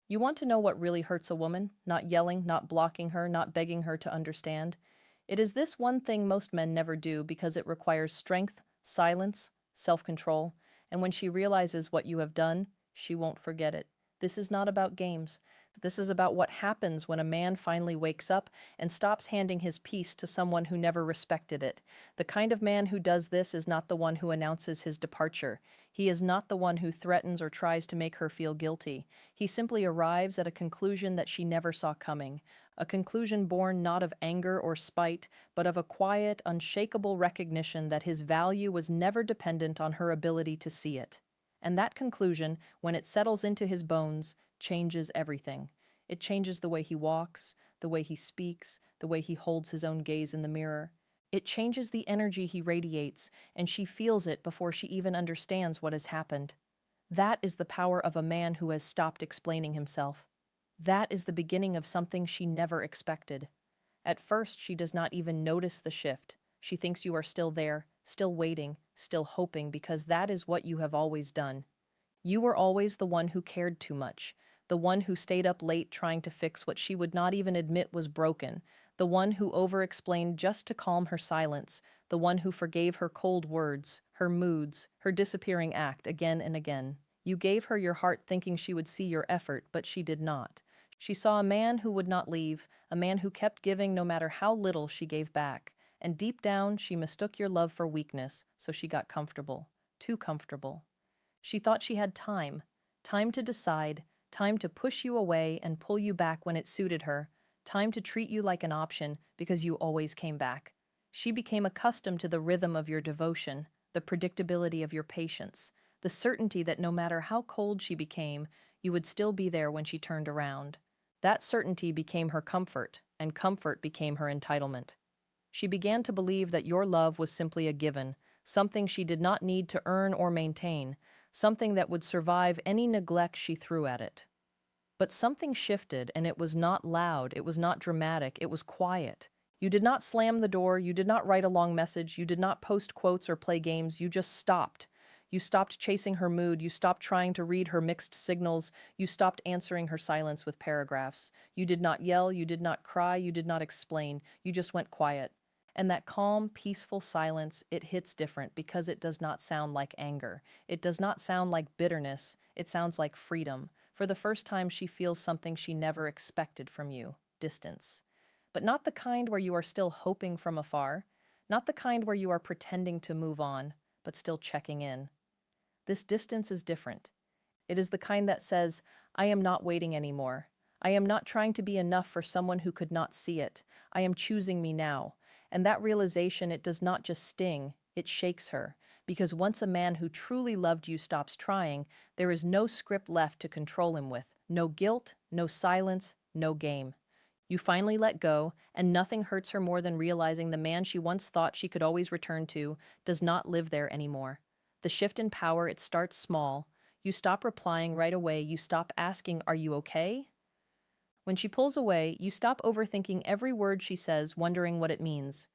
You want to know what really hurts a woman? Not yelling, not blocking her, not begging her to understand. It is this one thing most men never do because it requires strength, silence, self control, and when she realizes what you have done, she won't forget it. This is not about games. This is about what happens when a man finally wakes up and stops handing his peace to someone who never respected it. The kind of man who does this is not the one who announces his departure. He is not the one who threatens or tries to make her feel guilty. He simply arrives at a conclusion that she never saw coming, a conclusion born not of anger or spite, but of a quiet, unshakable recognition that his value was never dependent on her ability to see it. And that conclusion, when it settles into his bones, changes everything. It changes the way he walks, the way he speaks, the way he holds his own gaze in the mirror. It changes the energy he radiates, and she feels it before she even understands what has happened. That is the power of a man who has stopped explaining himself. That is the beginning of something she never expected. At first, she does not even notice the shift. She thinks you are still there, still waiting, still hoping, because that is what you have always done. You were always the one who cared too much, the one who stayed up late trying to fix what she would not even admit was broken, the one who over-explained just to calm her silence, the one who forgave her cold words, her moods, her disappearing act again and again. You gave her your heart thinking she would see your effort, but she did not. She saw a man who would not leave, a man who kept giving no matter how little she gave back. And deep down, she mistook your love for weakness, so she got comfortable. Too comfortable. She thought she had time. Time to decide, time to push you away and pull you back when it suited her, time to treat you like an option because you always came back. She became accustomed to the rhythm of your devotion, the predictability of your patience, the certainty that no matter how cold she became, you would still be there when she turned around. That certainty became her comfort, and comfort became her entitlement. She began to believe that your love was simply a given, something she did not need to earn or maintain, something that would survive any neglect she threw at it. But something shifted, and it was not loud, it was not dramatic, it was quiet. You did not slam the door, you did not write a long message, you did not post quotes or play games, you just stopped. You stopped chasing her mood, you stopped trying to read her mixed signals, you stopped answering her silence with paragraphs. You did not yell, you did not cry, you did not explain, you just went quiet. And that calm, peaceful silence, it hits different because it does not sound like anger. It does not sound like bitterness. It sounds like freedom. For the first time, she feels something she never expected from you, distance. But not the kind where you are still hoping from afar, not the kind where you are pretending to move on, but still checking in. This distance is different. It is the kind that says, I am not waiting anymore. I am not trying to be enough for someone who could not see it. I am choosing me now. And that realization, it does not just sting, it shakes her. Because once a man who truly loved you stops trying, there is no script left to control him with. No guilt, no silence, no game. You finally let go, and nothing hurts her more than realizing the man she once thought she could always return to does not live there anymore. The shift in power, it starts small. You stop replying right away. You stop asking, are you okay? When she pulls away, you stop overthinking every word she says, wondering what it means.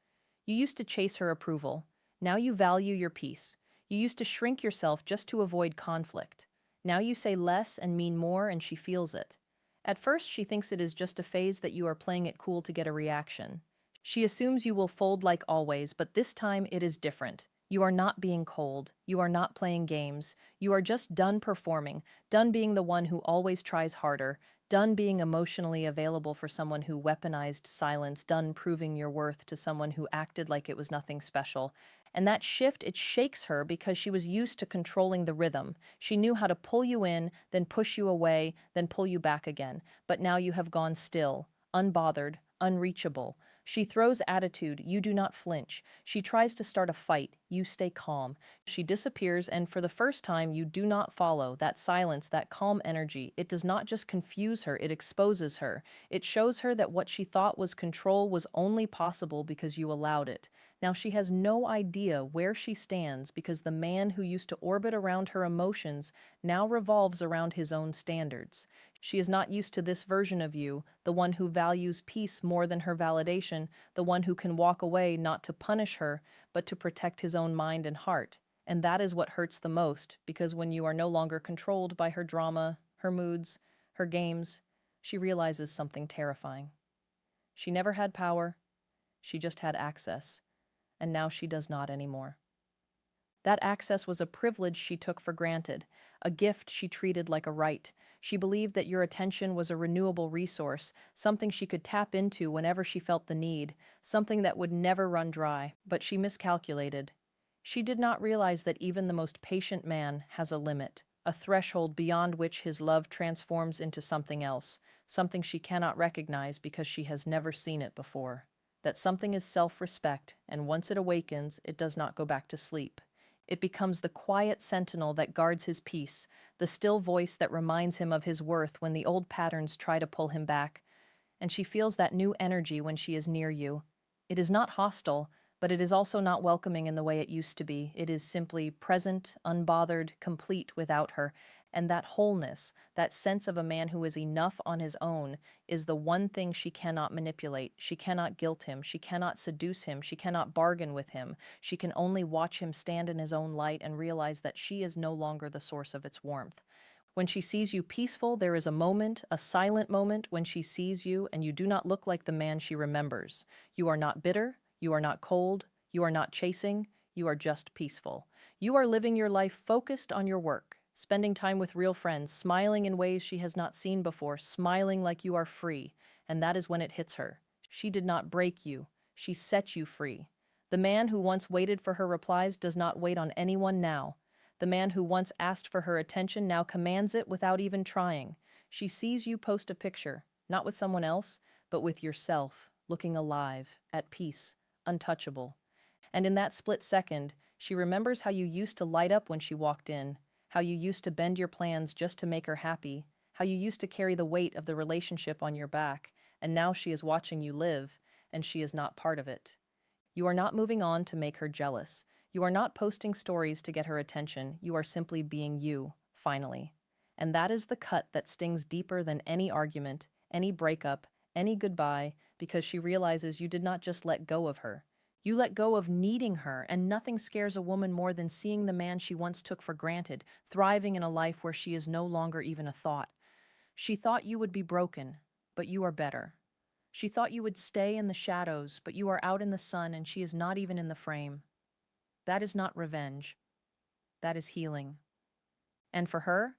You used to chase her approval. Now you value your peace. You used to shrink yourself just to avoid conflict. Now you say less and mean more, and she feels it. At first, she thinks it is just a phase that you are playing it cool to get a reaction. She assumes you will fold like always, but this time it is different. You are not being cold. You are not playing games. You are just done performing, done being the one who always tries harder, done being emotionally available for someone who weaponized silence, done proving your worth to someone who acted like it was nothing special. And that shift, it shakes her because she was used to controlling the rhythm. She knew how to pull you in, then push you away, then pull you back again. But now you have gone still, unbothered, unreachable. She throws attitude, you do not flinch. She tries to start a fight, you stay calm. She disappears, and for the first time, you do not follow. That silence, that calm energy, it does not just confuse her, it exposes her. It shows her that what she thought was control was only possible because you allowed it. Now she has no idea where she stands because the man who used to orbit around her emotions now revolves around his own standards. She is not used to this version of you, the one who values peace more than her validation, the one who can walk away not to punish her, but to protect his own mind and heart. And that is what hurts the most, because when you are no longer controlled by her drama, her moods, her games, she realizes something terrifying. She never had power, she just had access, and now she does not anymore. That access was a privilege she took for granted, a gift she treated like a right. She believed that your attention was a renewable resource, something she could tap into whenever she felt the need, something that would never run dry. But she miscalculated. She did not realize that even the most patient man has a limit, a threshold beyond which his love transforms into something else, something she cannot recognize because she has never seen it before. That something is self-respect, and once it awakens, it does not go back to sleep. It becomes the quiet sentinel that guards his peace, the still voice that reminds him of his worth when the old patterns try to pull him back. And she feels that new energy when she is near you. It is not hostile, but it is also not welcoming in the way it used to be. It is simply present, unbothered, complete without her. And that wholeness, that sense of a man who is enough on his own, is the one thing she cannot manipulate. She cannot guilt him. She cannot seduce him. She cannot bargain with him. She can only watch him stand in his own light and realize that she is no longer the source of its warmth. When she sees you peaceful, there is a moment, a silent moment, when she sees you and you do not look like the man she remembers. You are not bitter. You are not cold. You are not chasing. You are just peaceful. You are living your life focused on your work, spending time with real friends, smiling in ways she has not seen before, smiling like you are free. And that is when it hits her. She did not break you. She set you free. The man who once waited for her replies does not wait on anyone now. The man who once asked for her attention now commands it without even trying. She sees you post a picture, not with someone else, but with yourself, looking alive, at peace, untouchable. And in that split second, she remembers how you used to light up when she walked in, how you used to bend your plans just to make her happy, how you used to carry the weight of the relationship on your back, and now she is watching you live, and she is not part of it. You are not moving on to make her jealous. You are not posting stories to get her attention. You are simply being you, finally. And that is the cut that stings deeper than any argument, any breakup, any goodbye, because she realizes you did not just let go of her. You let go of needing her, and nothing scares a woman more than seeing the man she once took for granted, thriving in a life where she is no longer even a thought. She thought you would be broken, but you are better. She thought you would stay in the shadows, but you are out in the sun and she is not even in the frame. That is not revenge. That is healing. And for her,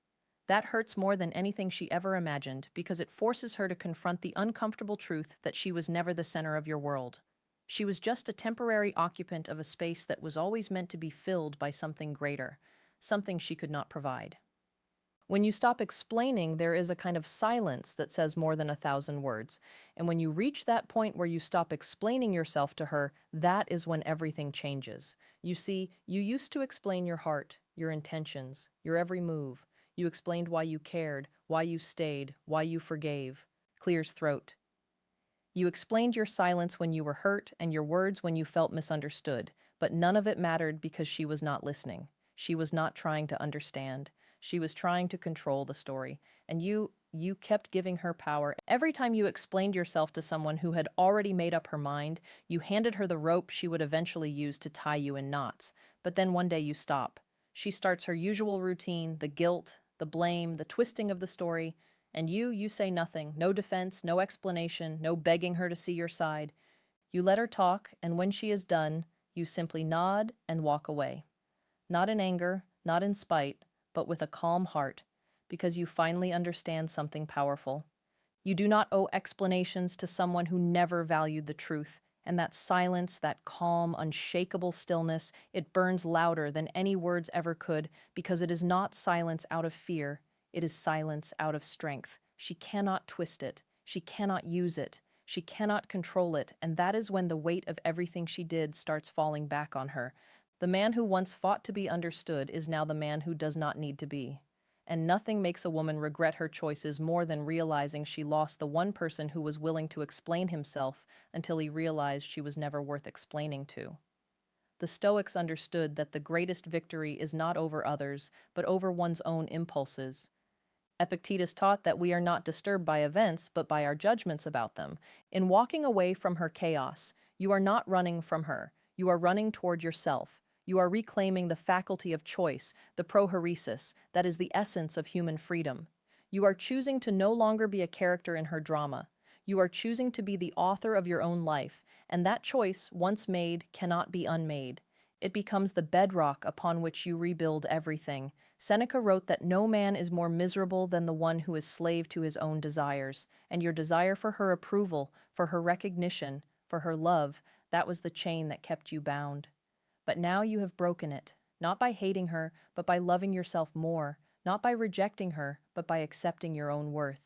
that hurts more than anything she ever imagined because it forces her to confront the uncomfortable truth that she was never the center of your world. She was just a temporary occupant of a space that was always meant to be filled by something greater, something she could not provide. When you stop explaining, there is a kind of silence that says more than 1,000 words. And when you reach that point where you stop explaining yourself to her, that is when everything changes. You see, you used to explain your heart, your intentions, your every move. You explained why you cared, why you stayed, why you forgave. Clears throat. You explained your silence when you were hurt and your words when you felt misunderstood, but none of it mattered because she was not listening. She was not trying to understand. She was trying to control the story, and you kept giving her power. Every time you explained yourself to someone who had already made up her mind, you handed her the rope she would eventually use to tie you in knots. But then one day you stop. She starts her usual routine, the guilt, the blame, the twisting of the story, and you say nothing, no defense, no explanation, no begging her to see your side. You let her talk, and when she is done, you simply nod and walk away. Not in anger, not in spite, but with a calm heart, because you finally understand something powerful. You do not owe explanations to someone who never valued the truth, and that silence, that calm, unshakable stillness, it burns louder than any words ever could, because it is not silence out of fear, it is silence out of strength. She cannot twist it, she cannot use it, she cannot control it, and that is when the weight of everything she did starts falling back on her. The man who once fought to be understood is now the man who does not need to be. And nothing makes a woman regret her choices more than realizing she lost the one person who was willing to explain himself until he realized she was never worth explaining to. The Stoics understood that the greatest victory is not over others, but over one's own impulses. Epictetus taught that we are not disturbed by events, but by our judgments about them. In walking away from her chaos, you are not running from her. You are running toward yourself. You are reclaiming the faculty of choice, the prohoresis, that is the essence of human freedom. You are choosing to no longer be a character in her drama. You are choosing to be the author of your own life, and that choice, once made, cannot be unmade. It becomes the bedrock upon which you rebuild everything. Seneca wrote that no man is more miserable than the one who is slave to his own desires, and your desire for her approval, for her recognition, for her love, that was the chain that kept you bound. But now you have broken it, not by hating her, but by loving yourself more, not by rejecting her, but by accepting your own worth.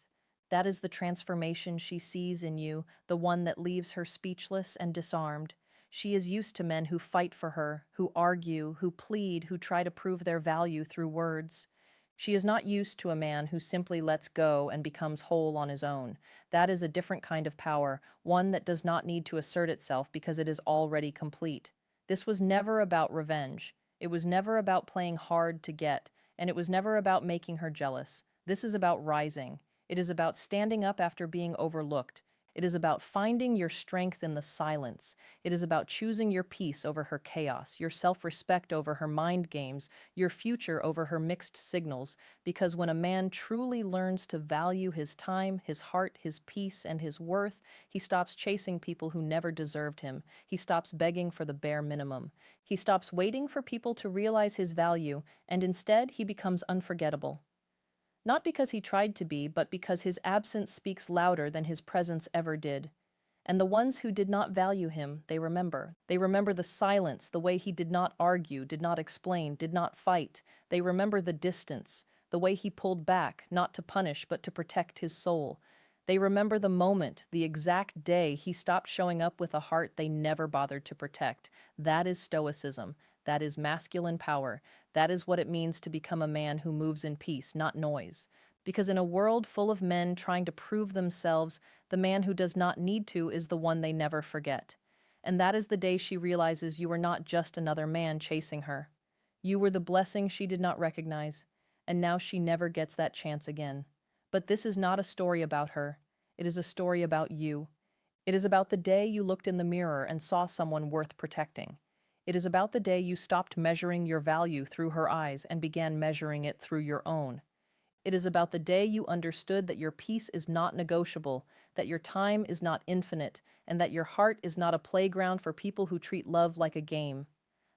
That is the transformation she sees in you, the one that leaves her speechless and disarmed. She is used to men who fight for her, who argue, who plead, who try to prove their value through words. She is not used to a man who simply lets go and becomes whole on his own. That is a different kind of power, one that does not need to assert itself because it is already complete. This was never about revenge. It was never about playing hard to get, and it was never about making her jealous. This is about rising. It is about standing up after being overlooked. It is about finding your strength in the silence. It is about choosing your peace over her chaos, your self-respect over her mind games, your future over her mixed signals. Because when a man truly learns to value his time, his heart, his peace, and his worth, he stops chasing people who never deserved him. He stops begging for the bare minimum. He stops waiting for people to realize his value, and instead he becomes unforgettable. Not because he tried to be, but because his absence speaks louder than his presence ever did. And the ones who did not value him, they remember. They remember the silence, the way he did not argue, did not explain, did not fight. They remember the distance, the way he pulled back, not to punish, but to protect his soul. They remember the moment, the exact day he stopped showing up with a heart they never bothered to protect. That is Stoicism. That is masculine power. That is what it means to become a man who moves in peace, not noise. Because in a world full of men trying to prove themselves, the man who does not need to is the one they never forget. And that is the day she realizes you are not just another man chasing her. You were the blessing she did not recognize, and now she never gets that chance again. But this is not a story about her. It is a story about you. It is about the day you looked in the mirror and saw someone worth protecting. It is about the day you stopped measuring your value through her eyes and began measuring it through your own. It is about the day you understood that your peace is not negotiable, that your time is not infinite, and that your heart is not a playground for people who treat love like a game.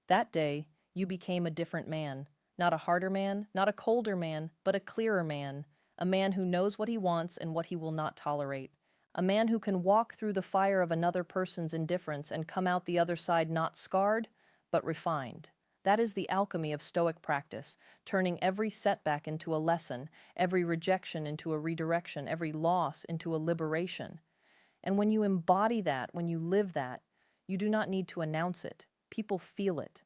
That day, you became a different man. Not a harder man, not a colder man, but a clearer man. A man who knows what he wants and what he will not tolerate. A man who can walk through the fire of another person's indifference and come out the other side not scarred, but refined. That is the alchemy of Stoic practice, turning every setback into a lesson, every rejection into a redirection, every loss into a liberation. And when you embody that, when you live that, you do not need to announce it. People feel it.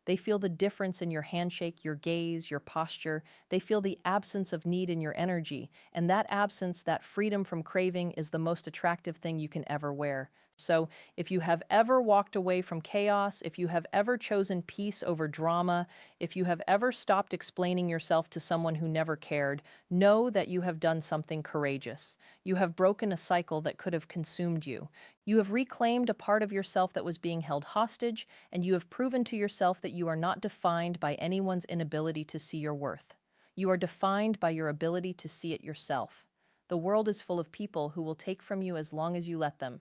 They feel the difference in your handshake, your gaze, your posture. They feel the absence of need in your energy. And that absence, that freedom from craving, is the most attractive thing you can ever wear. So if you have ever walked away from chaos, if you have ever chosen peace over drama, if you have ever stopped explaining yourself to someone who never cared, know that you have done something courageous. You have broken a cycle that could have consumed you. You have reclaimed a part of yourself that was being held hostage, and you have proven to yourself that you are not defined by anyone's inability to see your worth. You are defined by your ability to see it yourself. The world is full of people who will take from you as long as you let them.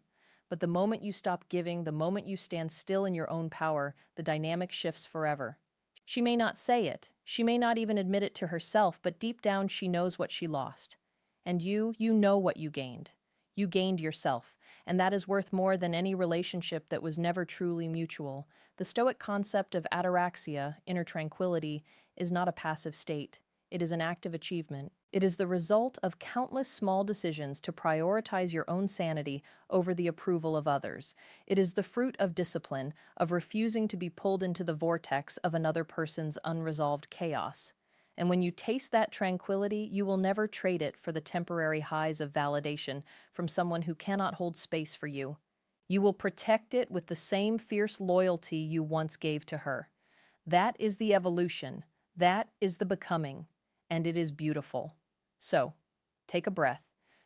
But the moment you stop giving, the moment you stand still in your own power, the dynamic shifts forever. She may not say it, she may not even admit it to herself, but deep down she knows what she lost. And you know what you gained. You gained yourself, and that is worth more than any relationship that was never truly mutual. The Stoic concept of ataraxia, inner tranquility, is not a passive state. It is an active achievement. It is the result of countless small decisions to prioritize your own sanity over the approval of others. It is the fruit of discipline, of refusing to be pulled into the vortex of another person's unresolved chaos. And when you taste that tranquility, you will never trade it for the temporary highs of validation from someone who cannot hold space for you. You will protect it with the same fierce loyalty you once gave to her. That is the evolution. That is the becoming. And it is beautiful. So, take a breath.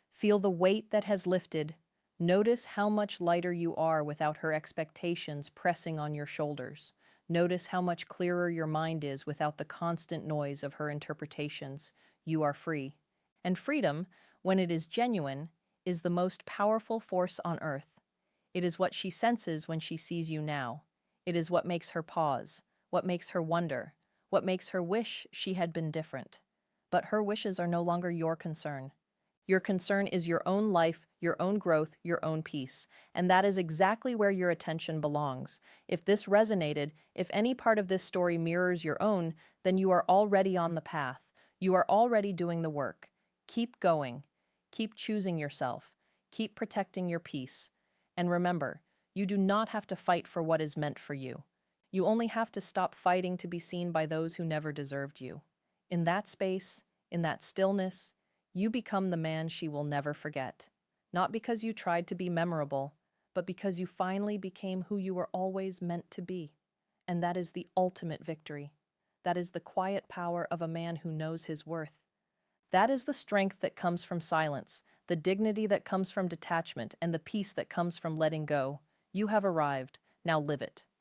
Feel the weight that has lifted. Notice how much lighter you are without her expectations pressing on your shoulders. Notice how much clearer your mind is without the constant noise of her interpretations. You are free. And freedom, when it is genuine, is the most powerful force on earth. It is what she senses when she sees you now. It is what makes her pause, what makes her wonder, what makes her wish she had been different. But her wishes are no longer your concern. Your concern is your own life, your own growth, your own peace. And that is exactly where your attention belongs. If this resonated, if any part of this story mirrors your own, then you are already on the path. You are already doing the work. Keep going. Keep choosing yourself. Keep protecting your peace. And remember, you do not have to fight for what is meant for you. You only have to stop fighting to be seen by those who never deserved you. In that space, in that stillness, you become the man she will never forget. Not because you tried to be memorable, but because you finally became who you were always meant to be. And that is the ultimate victory. That is the quiet power of a man who knows his worth. That is the strength that comes from silence, the dignity that comes from detachment, and the peace that comes from letting go. You have arrived. Now live it.